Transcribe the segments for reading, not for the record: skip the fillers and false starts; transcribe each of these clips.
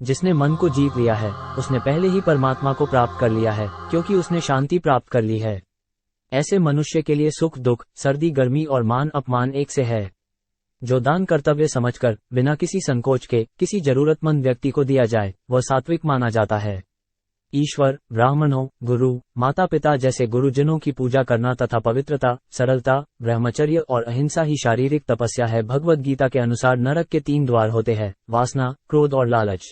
जिसने मन को जीत लिया है उसने पहले ही परमात्मा को प्राप्त कर लिया है, क्योंकि उसने शांति प्राप्त कर ली है। ऐसे मनुष्य के लिए सुख दुख, सर्दी गर्मी और मान अपमान एक से है। जो दान कर्तव्य समझकर बिना किसी संकोच के किसी जरूरतमंद व्यक्ति को दिया जाए वह सात्विक माना जाता है। ईश्वर, ब्राह्मणों, गुरु, माता पिता जैसे गुरुजनों की पूजा करना तथा पवित्रता, सरलता, ब्रह्मचर्य और अहिंसा ही शारीरिक तपस्या है। भगवद गीता के अनुसार नरक के 3 द्वार होते हैं: वासना, क्रोध और लालच।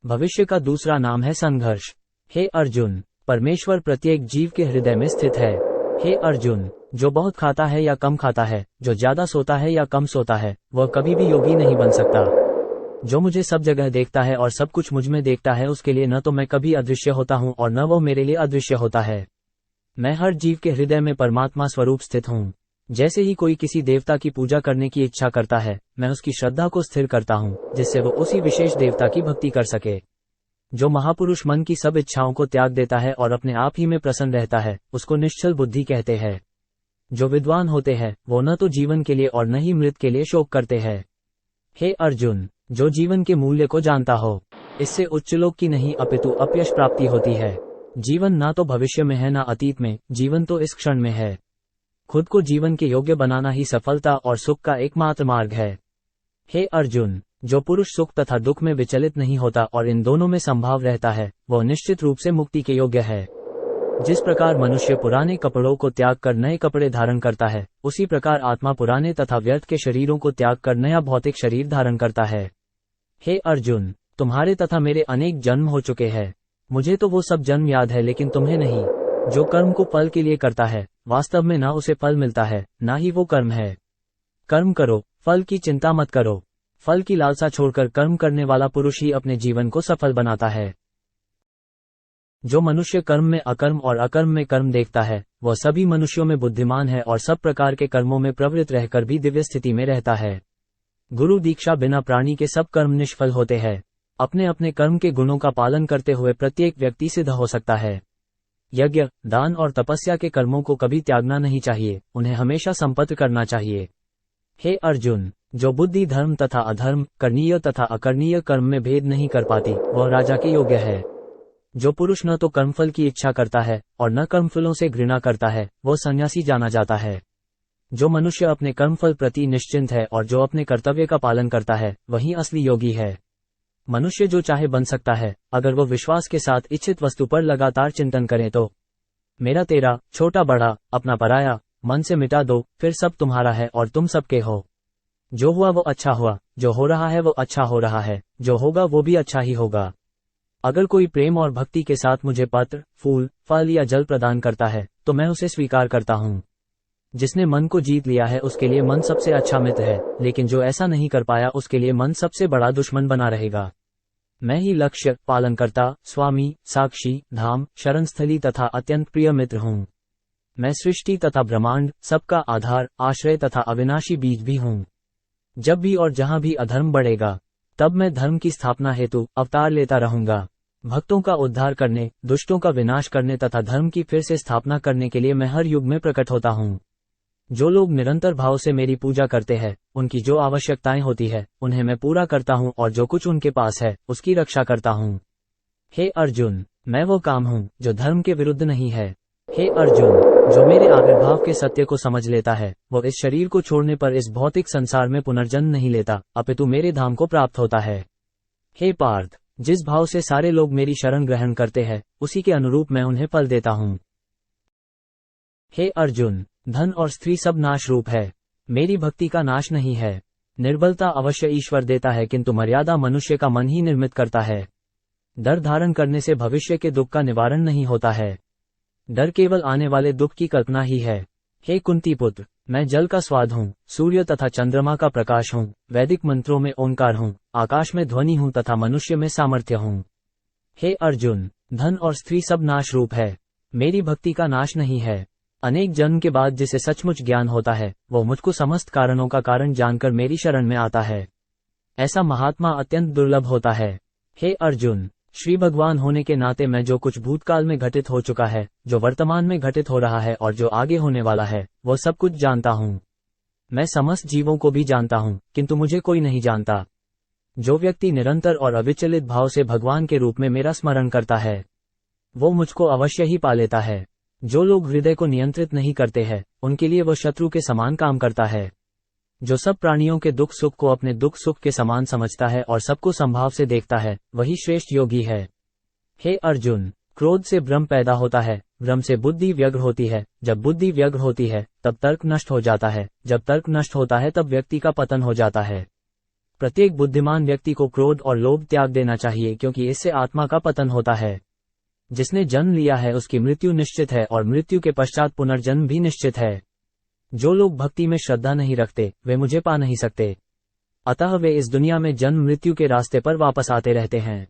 भविष्य का दूसरा नाम है संघर्ष। हे अर्जुन, परमेश्वर प्रत्येक जीव के हृदय में स्थित है। हे अर्जुन, जो बहुत खाता है या कम खाता है, जो ज्यादा सोता है या कम सोता है, वह कभी भी योगी नहीं बन सकता। जो मुझे सब जगह देखता है और सब कुछ मुझ में देखता है, उसके लिए न तो मैं कभी अदृश्य होता हूँ और न वो मेरे लिए अदृश्य होता है। मैं हर जीव के हृदय में परमात्मा स्वरूप स्थित हूँ। जैसे ही कोई किसी देवता की पूजा करने की इच्छा करता है, मैं उसकी श्रद्धा को स्थिर करता हूँ, जिससे वो उसी विशेष देवता की भक्ति कर सके। जो महापुरुष मन की सब इच्छाओं को त्याग देता है और अपने आप ही में प्रसन्न रहता है, उसको निश्चल बुद्धि कहते हैं। जो विद्वान होते हैं वो न तो जीवन के लिए और न ही मृत के लिए शोक करते हैं। हे अर्जुन, जो जीवन के मूल्य को जानता हो, इससे उच्चलोक की नहीं अपितु अपयश प्राप्ति होती है। जीवन ना तो भविष्य में है ना अतीत में, जीवन तो इस क्षण में है। खुद को जीवन के योग्य बनाना ही सफलता और सुख का एकमात्र मार्ग है। हे अर्जुन, जो पुरुष सुख तथा दुख में विचलित नहीं होता और इन दोनों में संभाव रहता है, वह निश्चित रूप से मुक्ति के योग्य है। जिस प्रकार मनुष्य पुराने कपड़ों को त्याग कर नए कपड़े धारण करता है, उसी प्रकार आत्मा पुराने तथा व्यर्थ के शरीरों को त्याग कर नया भौतिक शरीर धारण करता है। हे अर्जुन, तुम्हारे तथा मेरे अनेक जन्म हो चुके हैं। मुझे तो वो सब जन्म याद है, लेकिन तुम्हें नहीं। जो कर्म को फल के लिए करता है, वास्तव में ना उसे फल मिलता है, ना ही वो कर्म है। कर्म करो, फल की चिंता मत करो। फल की लालसा छोड़कर कर्म करने वाला पुरुष ही अपने जीवन को सफल बनाता है। जो मनुष्य कर्म में अकर्म और अकर्म में कर्म देखता है, वह सभी मनुष्यों में बुद्धिमान है और सब प्रकार के कर्मों में प्रवृत्त रहकर भी दिव्य स्थिति में रहता है। गुरु दीक्षा बिना प्राणी के सब कर्म निष्फल होते हैं। अपने अपने कर्म के गुणों का पालन करते हुए प्रत्येक व्यक्ति सिद्ध हो सकता है। यज्ञ, दान और तपस्या के कर्मों को कभी त्यागना नहीं चाहिए, उन्हें हमेशा संपन्न करना चाहिए। हे अर्जुन, जो बुद्धि धर्म तथा अधर्म, करणीय तथा अकरणीय कर्म में भेद नहीं कर पाती, वह राजा के योग्य है। जो पुरुष न तो कर्मफल की इच्छा करता है और न कर्मफलों से घृणा करता है, वो सन्यासी जाना जाता है। जो मनुष्य अपने कर्मफल प्रति निश्चिंत है और जो अपने कर्तव्य का पालन करता है, वही असली योगी है। मनुष्य जो चाहे बन सकता है, अगर वो विश्वास के साथ इच्छित वस्तु पर लगातार चिंतन करे तो। मेरा तेरा, छोटा बड़ा, अपना पराया, मन से मिटा दो, फिर सब तुम्हारा है और तुम सबके हो। जो हुआ वो अच्छा हुआ, जो हो रहा है वो अच्छा हो रहा है, जो होगा वो भी अच्छा ही होगा। अगर कोई प्रेम और भक्ति के साथ मुझे पत्र, फूल, फल या जल प्रदान करता है, तो मैं उसे स्वीकार करता हूँ। जिसने मन को जीत लिया है उसके लिए मन सबसे अच्छा मित्र है, लेकिन जो ऐसा नहीं कर पाया उसके लिए मन सबसे बड़ा दुश्मन बना रहेगा। मैं ही लक्ष्य, पालनकर्ता, स्वामी, साक्षी, धाम, शरणस्थली तथा अत्यंत प्रिय मित्र हूँ। मैं सृष्टि तथा ब्रह्मांड, सबका आधार, आश्रय तथा अविनाशी बीज भी हूँ। जब भी और जहाँ भी अधर्म बढ़ेगा, तब मैं धर्म की स्थापना हेतु अवतार लेता रहूंगा। भक्तों का उद्धार करने, दुष्टों का विनाश करने तथा धर्म की फिर से स्थापना करने के लिए मैं हर युग में प्रकट होता हूँ। जो लोग निरंतर भाव से मेरी पूजा करते हैं, उनकी जो आवश्यकताएं होती है, उन्हें मैं पूरा करता हूँ और जो कुछ उनके पास है, उसकी रक्षा करता हूँ। हे अर्जुन, मैं वो काम हूँ जो धर्म के विरुद्ध नहीं है। हे अर्जुन, जो मेरे आविर्भाव के सत्य को समझ लेता है, वो इस शरीर को छोड़ने पर इस भौतिक संसार में पुनर्जन्म नहीं लेता, अपितु मेरे धाम को प्राप्त होता है। हे पार्थ, जिस भाव से सारे लोग मेरी शरण ग्रहण करते हैं, उसी के अनुरूप मैं उन्हें फल देता हूँ। हे अर्जुन, धन और स्त्री सब नाश रूप है, मेरी भक्ति का नाश नहीं है। निर्बलता अवश्य ईश्वर देता है, किंतु मर्यादा मनुष्य का मन ही निर्मित करता है। डर धारण करने से भविष्य के दुख का निवारण नहीं होता है। डर केवल आने वाले दुख की कल्पना ही है। हे कुंती पुत्र, मैं जल का स्वाद हूँ, सूर्य तथा चंद्रमा का प्रकाश हूँ, वैदिक मंत्रों में ओंकार हूँ, आकाश में ध्वनि हूँ तथा मनुष्य में सामर्थ्य हूँ। हे अर्जुन, धन और स्त्री सब नाश रूप है, मेरी भक्ति का नाश नहीं है। अनेक जन्म के बाद जिसे सचमुच ज्ञान होता है, वो मुझको समस्त कारणों का कारण जानकर मेरी शरण में आता है। ऐसा महात्मा अत्यंत दुर्लभ होता है। हे अर्जुन, श्री भगवान होने के नाते मैं जो कुछ भूतकाल में घटित हो चुका है, जो वर्तमान में घटित हो रहा है और जो आगे होने वाला है, वो सब कुछ जानता हूँ। मैं समस्त जीवों को भी जानता हूँ, किंतु मुझे कोई नहीं जानता। जो व्यक्ति निरंतर और अविचलित भाव से भगवान के रूप में मेरा स्मरण करता है, वो मुझको अवश्य ही पा लेता है। जो लोग हृदय को नियंत्रित नहीं करते हैं, उनके लिए वह शत्रु के समान काम करता है। जो सब प्राणियों के दुख सुख को अपने दुख सुख के समान समझता है और सबको संभाव से देखता है, वही श्रेष्ठ योगी है। हे अर्जुन, क्रोध से भ्रम पैदा होता है, भ्रम से बुद्धि व्यग्र होती है, जब बुद्धि व्यग्र होती है तब तर्क नष्ट हो जाता है, जब तर्क नष्ट होता है तब व्यक्ति का पतन हो जाता है। प्रत्येक बुद्धिमान व्यक्ति को क्रोध और लोभ त्याग देना चाहिए, क्योंकि इससे आत्मा का पतन होता है। जिसने जन्म लिया है उसकी मृत्यु निश्चित है और मृत्यु के पश्चात पुनर्जन्म भी निश्चित है। जो लोग भक्ति में श्रद्धा नहीं रखते, वे मुझे पा नहीं सकते। अतः वे इस दुनिया में जन्म मृत्यु के रास्ते पर वापस आते रहते हैं।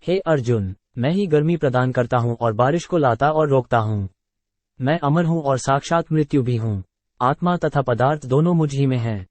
हे अर्जुन, मैं ही गर्मी प्रदान करता हूँ और बारिश को लाता और रोकता हूँ। मैं अमर हूँ और साक्षात मृत्यु भी हूँ। आत्मा तथा पदार्थ दोनों मुझ ही में हैं।